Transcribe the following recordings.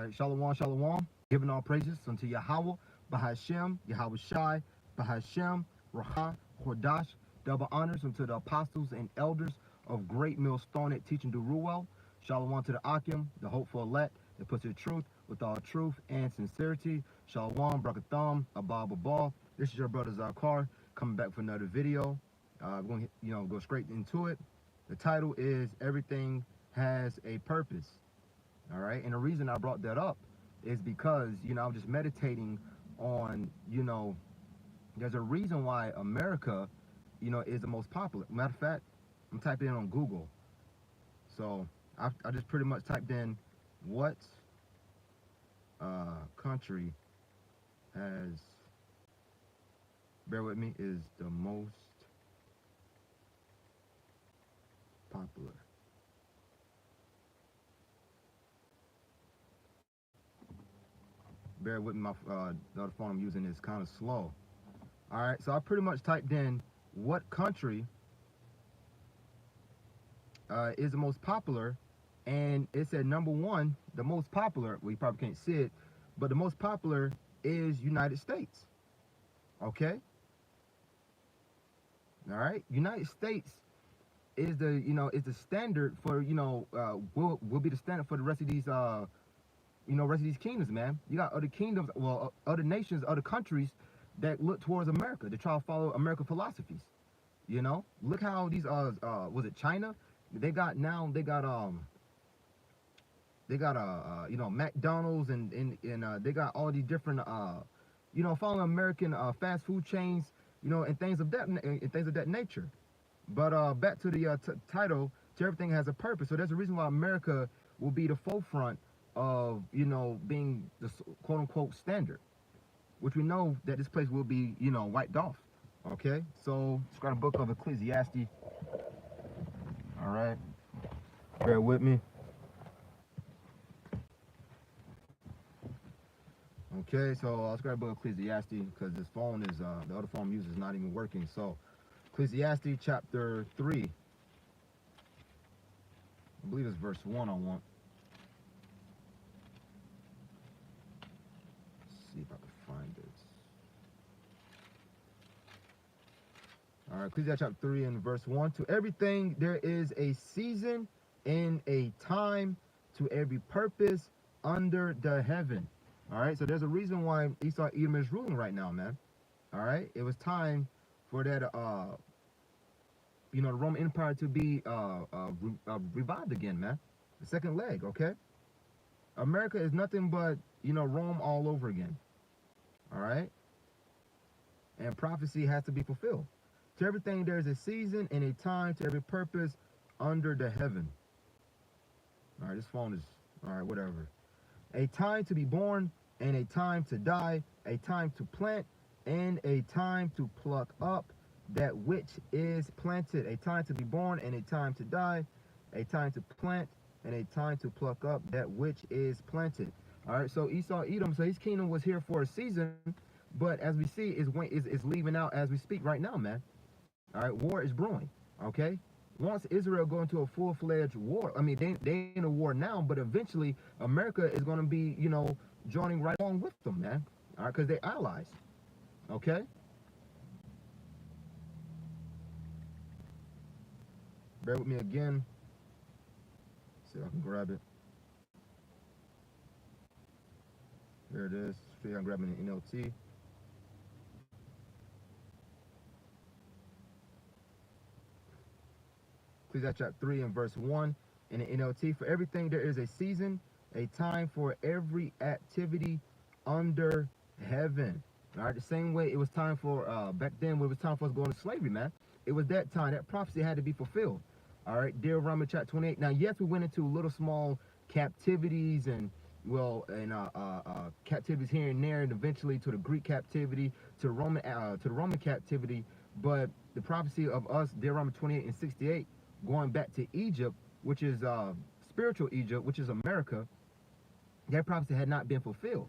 All right, shalom, shalom. Giving all praises unto Yahweh, Bahashem, Yahweh Shai, Bahashem, Rahah, Hordash. Double honors unto the apostles and elders of Great Millstone at Teaching Duruel. Shalom to the Akim, the hopeful elect that puts the truth with all truth and sincerity. Shalom, Brakatham, Abba Ball. This is your brother Zakar coming back for another video. We're going to go straight into it. The title is Everything Has a Purpose. All right, and the reason I brought that up is because, I was just meditating on, there's a reason why America, is the most popular. Matter of fact, I'm typing in on Google. So I just pretty much typed in what country has, bear with me, is the most popular. Bear with me, the other phone I'm using is kind of slow. All right, so I pretty much typed in what country is the most popular, and it said number one, the most popular, well, you probably can't see it, but the most popular is United States. Okay? All right, United States is the, is the standard for, will be the standard for the rest of these, rest of these kingdoms, man. You got other kingdoms, well, other nations, other countries that look towards America to try to follow American philosophies. Look how these was it China? They got McDonald's and they got all these different following American fast food chains, and things of that nature. But back to the title, to everything has a purpose. So there's a reason why America will be the forefront of being the quote unquote standard, which we know that this place will be wiped off. Okay, so it's got a book of Ecclesiastes. All right, bear with me. Okay, so let's grab a book of Ecclesiastes because this phone is the other phone I'm using is not even working. So Ecclesiastes chapter 3, I believe it's verse 1 I want. Let's see if I can find it. All right, Ecclesiastes chapter 3 and verse 1. To everything there is a season and a time to every purpose under the heaven. All right, so there's a reason why Esau Edom is ruling right now, man. All right, it was time for that, the Roman Empire to be revived again, man. The second leg, okay? America is nothing but, Rome all over again. All right? And prophecy has to be fulfilled. To everything there is a season and a time to every purpose under the heaven. All right, this phone is, all right, whatever. A time to be born and a time to die, a time to plant and a time to pluck up that which is planted. A time to be born and a time to die, a time to plant and a time to pluck up that which is planted. All right, so Esau Edom, so his kingdom was here for a season, but as we see, is leaving out as we speak right now, man. All right, war is brewing, okay? Once Israel go into a full-fledged war, I mean, they in a war now, but eventually America is going to be, joining right along with them, man. All right, because they're allies, okay? Bear with me again. See if I can grab it. There it is. See, I'm grabbing an NLT. Ecclesiastes chapter 3 and verse 1 in the NLT. For everything there is a season, a time for every activity under heaven. All right, the same way it was time for, back then when it was time for us going to slavery, man. It was that time, that prophecy had to be fulfilled. All right, Deuteronomy chapter 28. Now, yes, we went into little small captivities and, captivities here and there, and eventually to the Greek captivity, to the Roman captivity. But the prophecy of us, Deuteronomy 28 and 68, going back to Egypt, which is spiritual Egypt, which is America, that prophecy had not been fulfilled.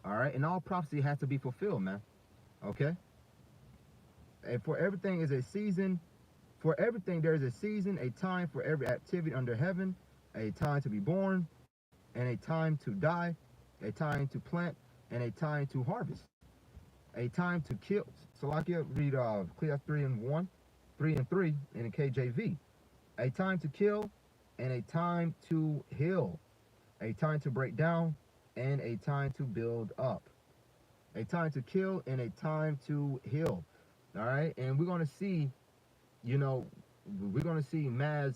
All right, and all prophecy has to be fulfilled, man. Okay. And for everything is a season. For everything there is a season, a time for every activity under heaven, a time to be born, and a time to die, a time to plant, and a time to harvest, a time to kill. Salakia, read Ecclesiastes 3 and 1, 3 and 3 in the KJV. A time to kill and a time to heal, a time to break down and a time to build up, a time to kill and a time to heal. All right, and we're going to see, you know, we're going to see mass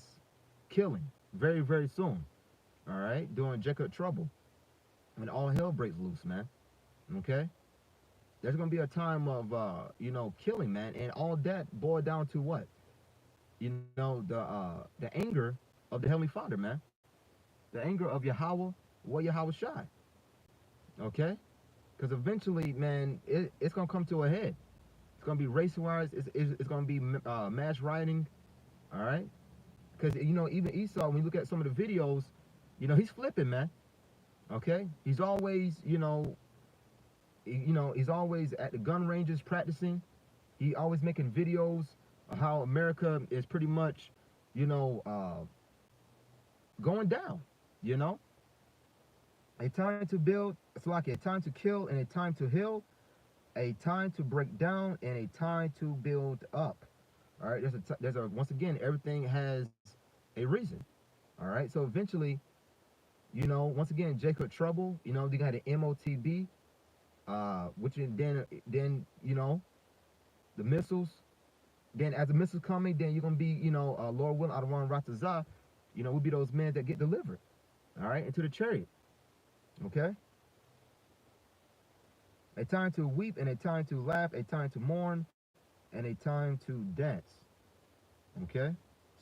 killing very, very soon. All right, during Jacob trouble, when all hell breaks loose, man. Okay, there's going to be a time of, killing, man, and all that boiled down to what? The anger of the Heavenly Father, man. The anger of Yahweh, what Yahweh Shai. Okay, because eventually, man, it's going to come to a head. It's going to be race wise. It's going to be mass rioting. All right, because even Esau, when you look at some of the videos, he's flipping, man. Okay, he's always he's always at the gun ranges practicing. He always making videos of how America is pretty much going down. You know, a time to build. It's like a time to kill and a time to heal, a time to break down and a time to build up. All right, there's a once again, everything has a reason. All right, so eventually, once again, Jacob trouble. They got an MOTB, which then the missiles. Then as the missiles coming, then you're gonna be Lord willing, Adawan Ratazah, we'll be those men that get delivered. All right, into the chariot. Okay. A time to weep and a time to laugh, a time to mourn, and a time to dance. Okay,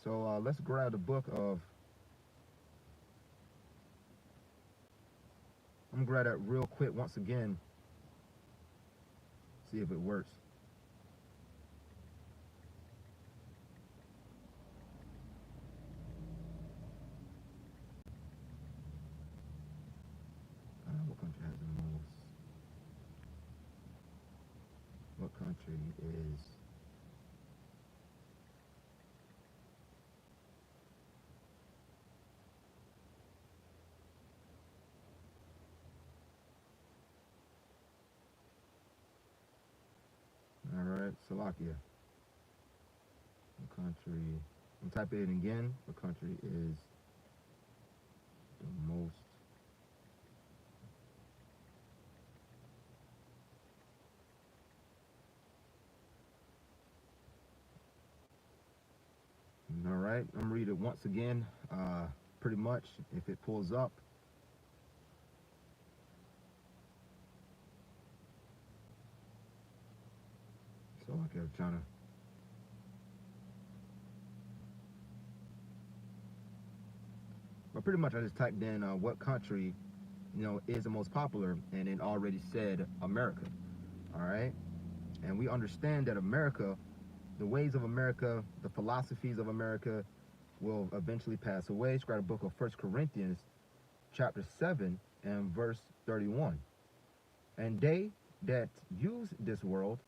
so let's grab the book of. I'm gonna grab that real quick once again. See if it works. What country has the most? What country is? All right, Slovakia. What country? I'm typing it again. What country is the most? All right, I'm gonna read it once again. Pretty much, if it pulls up. So like I'm trying to. But pretty much, I just typed in what country, is the most popular, and it already said America. All right, and we understand that America, the ways of America, the philosophies of America, will eventually pass away. It's got a book of 1 Corinthians, chapter 7 and verse 31. And they that use this world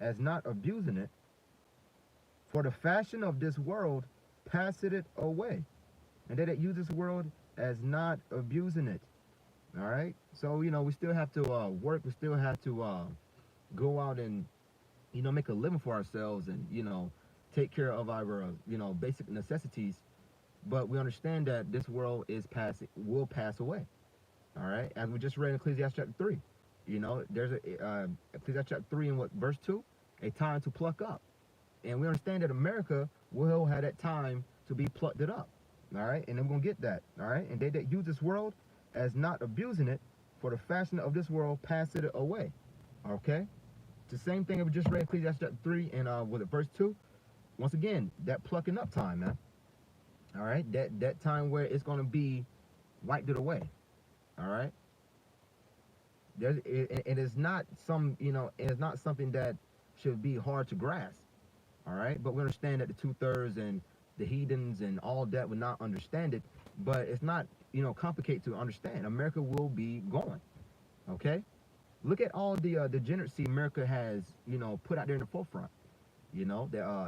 as not abusing it, for the fashion of this world passeth it away. And they that use this world as not abusing it. All right. So we still have to work. We still have to go out and make a living for ourselves, and take care of our basic necessities. But we understand that this world will pass away. All right, as we just read in Ecclesiastes chapter 3. There's Ecclesiastes chapter 3 and what, verse 2, a time to pluck up. And we understand that America will have that time to be plucked it up. All right, and then we're going to get that. All right, and they that use this world as not abusing it, for the fashion of this world passeth it away. Okay, it's the same thing that we just read in Ecclesiastes chapter 3 and with verse 2. Once again, that plucking up time, man. All right, that time where it's going to be wiped it away. All right. It is not it is not something that should be hard to grasp. All right, but we understand that the 2/3 and the heathens and all that would not understand it. But it's not complicated to understand. America will be going. Okay, look at all the degeneracy America has put out there in the forefront. The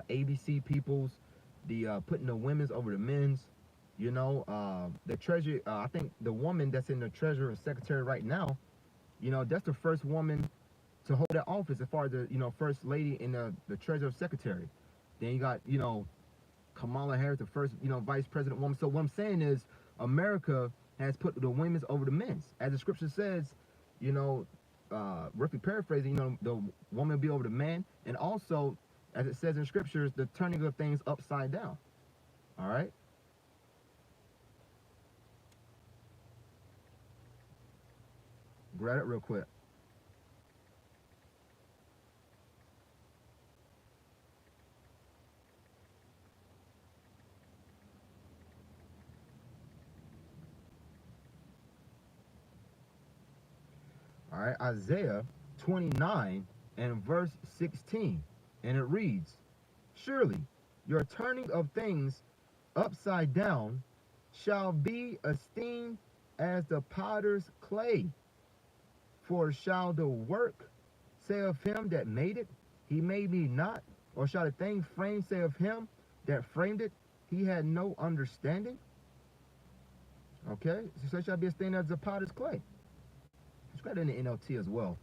ABC peoples, the putting the women's over the men's. You know, the treasury. I think the woman that's in the treasurer secretary right now. You know, that's the first woman to hold that office as far as the first lady in the treasurer secretary. Then you got Kamala Harris, the first vice president woman. So what I'm saying is America has put the women's over the men's, as the scripture says. You know, roughly paraphrasing, the woman will be over the man, and also as it says in scriptures, the turning of things upside down. All right. Grab it real quick. All right, Isaiah 29 and verse 16. And it reads, surely your turning of things upside down shall be esteemed as the potter's clay. For shall the work say of him that made it, he made me not? Or shall the thing framed say of him that framed it, he had no understanding? Okay, so it shall be esteemed as the potter's clay. It's got in the NLT as well.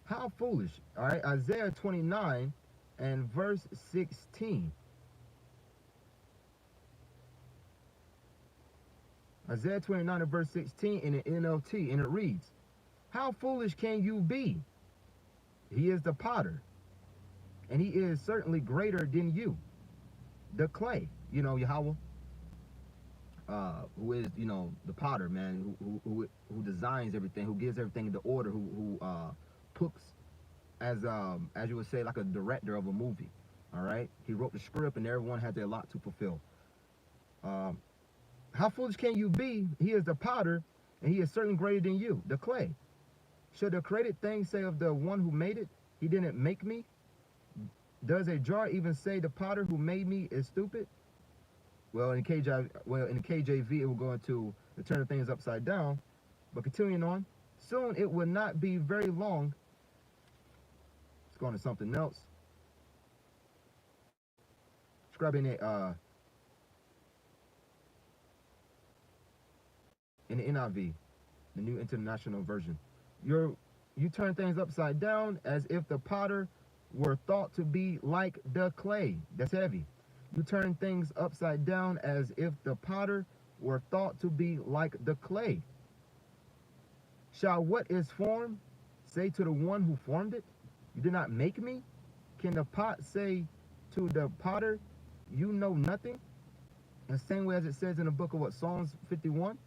How foolish. All right, Isaiah 29 and verse 16. Isaiah 29 and verse 16 in the NLT, and it reads, how foolish can you be? He is the potter, and he is certainly greater than you. The clay, Yahweh, who is, the potter, man, who designs everything, who gives everything into order, who puts, as you would say, like a director of a movie. All right, he wrote the script, and everyone has their lot to fulfill. How foolish can you be? He is the potter, and he is certainly greater than you, the clay. Should the created thing say of the one who made it, he didn't make me? Does a jar even say the potter who made me is stupid? Well, in the KJV, it will go into the turn of things upside down. But continuing on, soon it will not be very long. Let's go on to something else. Scrubbing it in the NIV, the New International Version. You turn things upside down as if the potter were thought to be like the clay. That's heavy. You turn things upside down as if the potter were thought to be like the clay. Shall what is formed say to the one who formed it, you did not make me? Can the pot say to the potter, you know nothing? In the same way as it says in the book of Psalms 51,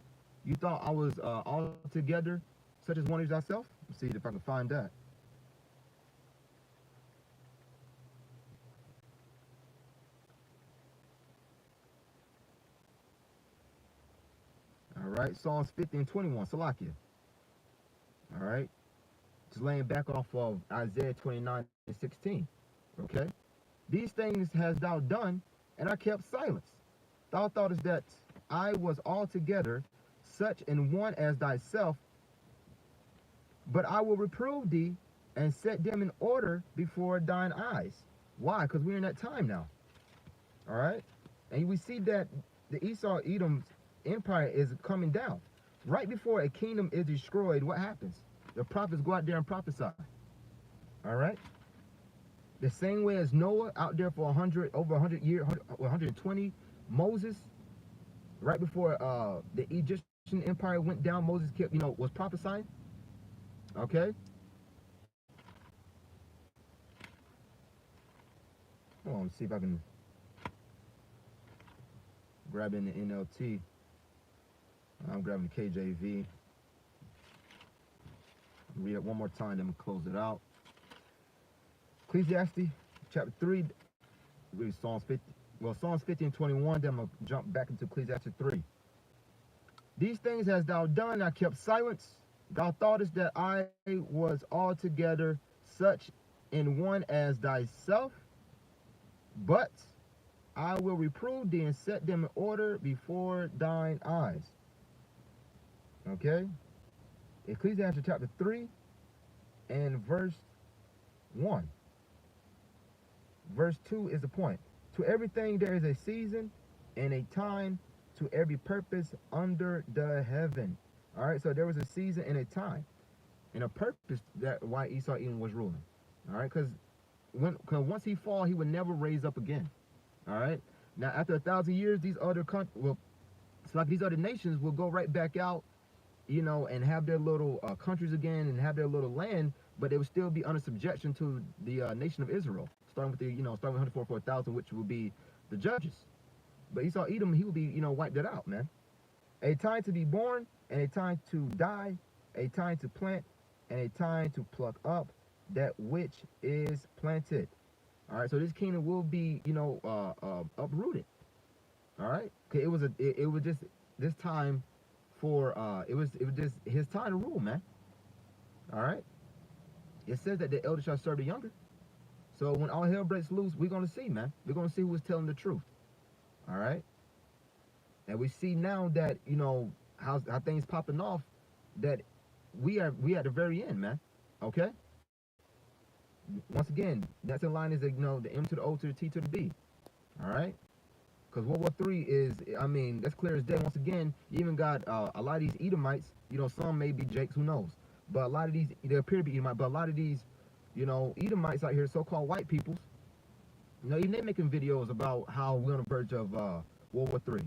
you thought I was altogether such as one as thyself? Let's see if I can find that. All right, Psalms 50 and 21, Salakia. All right, just laying back off of Isaiah 29 and 16. Okay, these things hast thou done, and I kept silence. Thou thoughtest that I was altogether such an one as thyself, but I will reprove thee and set them in order before thine eyes. Why? Because we're in that time now. All right, and we see that the Esau Edom's empire is coming down. Right before a kingdom is destroyed, what happens? The prophets go out there and prophesy. All right. The same way as Noah out there for over 100 years, 120. Moses, right before the Egyptian empire went down, Moses kept, was prophesying. Okay. Hold on, let's see if I can grab in the NLT. I'm grabbing the KJV. Read it one more time, then we'll close it out. Ecclesiastes chapter 3, read Psalms 50. Well, Psalms 50 and 21, then I'm going to jump back into Ecclesiastes 3. These things hast thou done, I kept silence. Thou thoughtest that I was altogether such in one as thyself, but I will reprove thee and set them in order before thine eyes. Okay? Ecclesiastes chapter 3 and verse 1. Verse 2 is the point. To everything there is a season and a time, to every purpose under the heaven. All right, so there was a season and a time and a purpose that why Esau even was ruling. All right, because once he fall, he would never raise up again. All right. Now, after 1,000 years, these other it's like these other nations will go right back out, you know, and have their little countries again and have their little land, but they would still be under subjection to the nation of Israel, starting with 144,000, which will be the judges. But Esau Edom, he will be, wiped it out, man. A time to be born and a time to die, a time to plant and a time to pluck up that which is planted. All right, so this kingdom will be, uprooted. All right, okay, it was just this time for it was just his time to rule, man. All right, it says that the elder shall serve the younger. So when all hell breaks loose, we're gonna see, man. We're gonna see who is telling the truth. All right, and we see now that how things popping off, that we at the very end, man. Okay. Once again, that's in line is the M to the O to the T to the B. All right. Because World War III is, that's clear as day. Once again, you even got a lot of these Edomites, some may be Jakes, who knows. But a lot of these, they appear to be Edomites, but a lot of these, Edomites out here, so-called white peoples, even they making videos about how we're on the verge of World War III.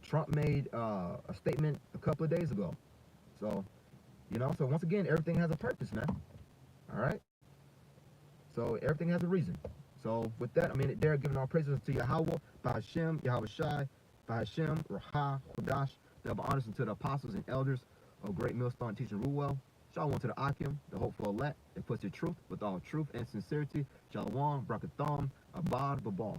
Trump made a statement a couple of days ago. So, so once again, everything has a purpose, man. All right? So everything has a reason. So with that, they're giving our praises to Yahweh, Bahashem, Yahweh Shai, Bahashem, Raha, Kodash, double honors to the apostles and elders of Great Millstone teaching Ruel. Shalom to the Akim, the hopeful elect, that puts the truth with all truth and sincerity. Shalom, Brakatham, Abad, Babal.